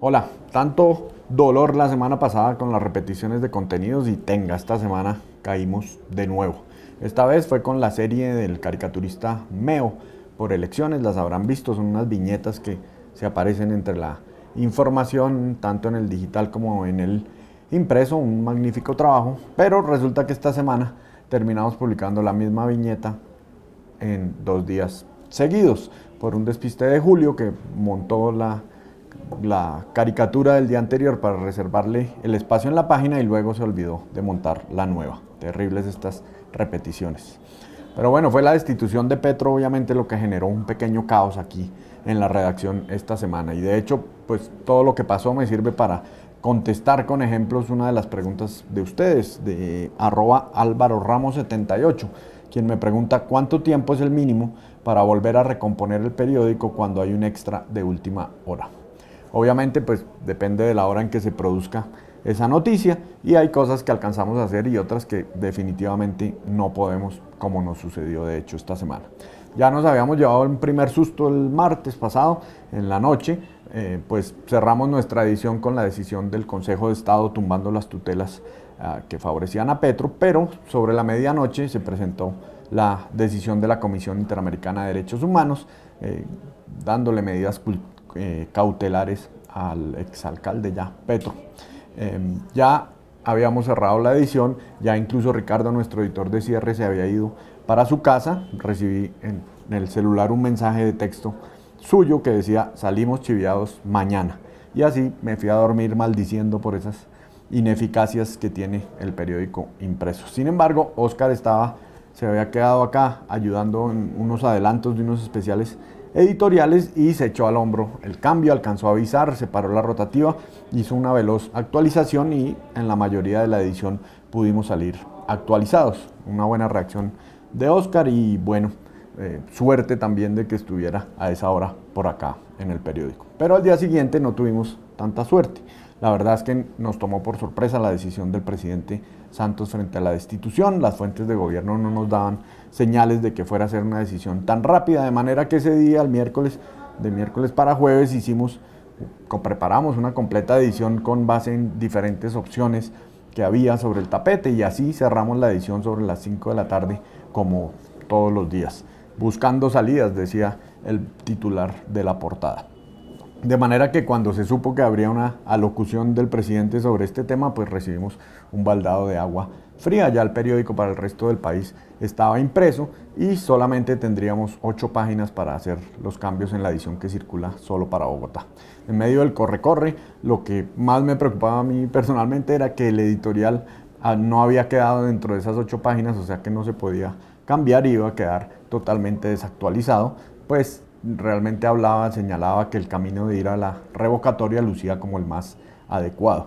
Hola, tanto dolor la semana pasada con las repeticiones de contenidos y esta semana caímos de nuevo. Esta vez fue con la serie del caricaturista Meo por elecciones, las habrán visto, son unas viñetas que se aparecen entre la información, tanto en el digital como en el impreso, un magnífico trabajo, pero resulta que esta semana terminamos publicando la misma viñeta en 2 días seguidos por un despiste de Julio que montó la caricatura del día anterior para reservarle el espacio en la página y luego se olvidó de montar la nueva. Terribles estas repeticiones. Pero bueno, fue la destitución de Petro obviamente lo que generó un pequeño caos aquí en la redacción esta semana. Y de hecho, pues todo lo que pasó me sirve para contestar con ejemplos una de las preguntas de ustedes, de @álvaroramos78, quien me pregunta cuánto tiempo es el mínimo para volver a recomponer el periódico cuando hay un extra de última hora. Obviamente, pues depende de la hora en que se produzca esa noticia y hay cosas que alcanzamos a hacer y otras que definitivamente no podemos, como nos sucedió de hecho esta semana. Ya nos habíamos llevado un primer susto el martes pasado, en la noche, pues cerramos nuestra edición con la decisión del Consejo de Estado tumbando las tutelas que favorecían a Petro, pero sobre la medianoche se presentó la decisión de la Comisión Interamericana de Derechos Humanos, dándole medidas cautelares al exalcalde ya Petro. Ya habíamos cerrado la edición, ya incluso Ricardo, nuestro editor de cierre, se había ido para su casa. Recibí en el celular un mensaje de texto suyo que decía: salimos chiviados mañana. Y así me fui a dormir maldiciendo por esas ineficacias que tiene el periódico impreso. Sin embargo, Oscar se había quedado acá ayudando en unos adelantos de unos especiales editoriales y se echó al hombro el cambio, alcanzó a avisar, separó la rotativa, hizo una veloz actualización y en la mayoría de la edición pudimos salir actualizados. Una buena reacción de Oscar y bueno, suerte también de que estuviera a esa hora por acá en el periódico. Pero al día siguiente no tuvimos tanta suerte. La verdad es que nos tomó por sorpresa la decisión del presidente Santos frente a la destitución. Las fuentes de gobierno no nos daban señales de que fuera a ser una decisión tan rápida, de manera que ese día, el miércoles, de miércoles para jueves, preparamos una completa edición con base en diferentes opciones que había sobre el tapete y así cerramos la edición sobre las 5 de la tarde como todos los días. Buscando salidas, decía el titular de la portada. De manera que cuando se supo que habría una alocución del presidente sobre este tema, pues recibimos un baldado de agua fría. Ya el periódico para el resto del país estaba impreso y solamente tendríamos 8 páginas para hacer los cambios en la edición que circula solo para Bogotá. En medio del corre-corre, lo que más me preocupaba a mí personalmente era que el editorial no había quedado dentro de esas 8 páginas, o sea que no se podía cambiar y iba a quedar totalmente desactualizado, pues realmente señalaba que el camino de ir a la revocatoria lucía como el más adecuado.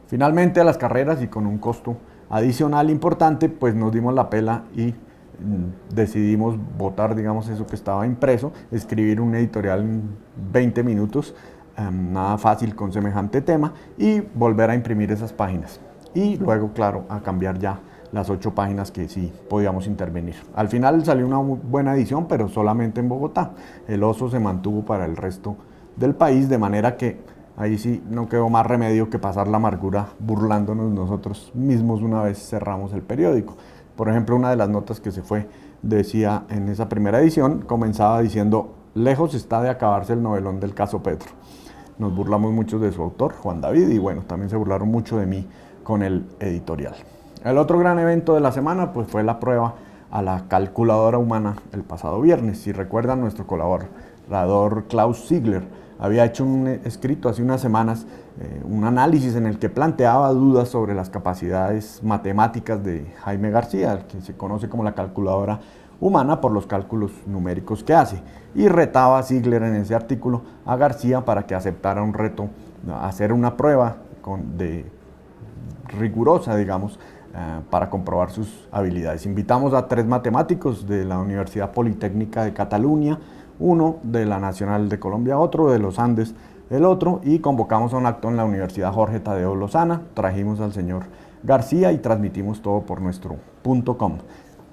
Finalmente, a las carreras y con un costo adicional importante, pues nos dimos la pela y decidimos votar, digamos, eso que estaba impreso, escribir un editorial en 20 minutos, nada fácil con semejante tema, y volver a imprimir esas páginas. Y luego, claro, a cambiar ya las 8 páginas que sí podíamos intervenir. Al final salió una buena edición, pero solamente en Bogotá. El oso se mantuvo para el resto del país, de manera que ahí sí no quedó más remedio que pasar la amargura burlándonos nosotros mismos una vez cerramos el periódico. Por ejemplo, una de las notas que se fue decía en esa primera edición, comenzaba diciendo: lejos está de acabarse el novelón del caso Petro. Nos burlamos mucho de su autor, Juan David, y bueno, también se burlaron mucho de mí con el editorial. El otro gran evento de la semana pues fue la prueba a la calculadora humana el pasado viernes. Si recuerdan, nuestro colaborador Klaus Ziegler había hecho un escrito hace unas semanas, un análisis en el que planteaba dudas sobre las capacidades matemáticas de Jaime García, que se conoce como la calculadora humana por los cálculos numéricos que hace, y retaba a Ziegler en ese artículo a García para que aceptara un reto, hacer una prueba rigurosa, digamos, para comprobar sus habilidades. Invitamos a 3 matemáticos de la Universidad Politécnica de Cataluña, uno de la Nacional de Colombia, otro de los Andes, el otro, y convocamos a un acto en la Universidad Jorge Tadeo Lozana. Trajimos al señor García y transmitimos todo por nuestro .com.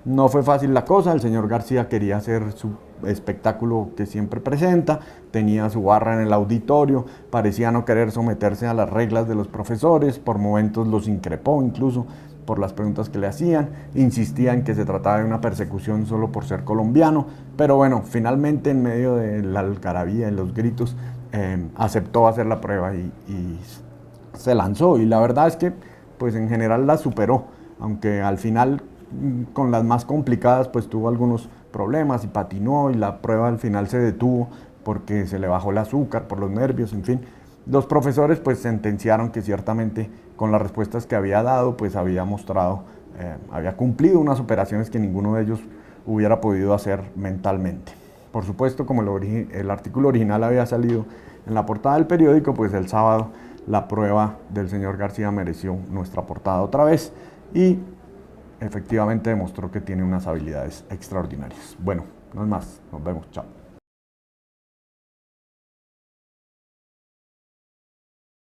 No fue fácil la cosa, el señor García quería hacer su espectáculo que siempre presenta, tenía su barra en el auditorio, parecía no querer someterse a las reglas de los profesores, por momentos los increpó incluso por las preguntas que le hacían, insistía en que se trataba de una persecución solo por ser colombiano, pero bueno, finalmente en medio de la algarabía y los gritos, aceptó hacer la prueba y se lanzó, y la verdad es que pues en general la superó, aunque al final con las más complicadas pues tuvo algunos problemas y patinó, y la prueba al final se detuvo porque se le bajó el azúcar por los nervios, en fin. Los profesores pues sentenciaron que ciertamente con las respuestas que había dado pues había mostrado, había cumplido unas operaciones que ninguno de ellos hubiera podido hacer mentalmente. Por supuesto, como el artículo original había salido en la portada del periódico, pues el sábado la prueba del señor García mereció nuestra portada otra vez y efectivamente demostró que tiene unas habilidades extraordinarias. Bueno, no es más, nos vemos, chao.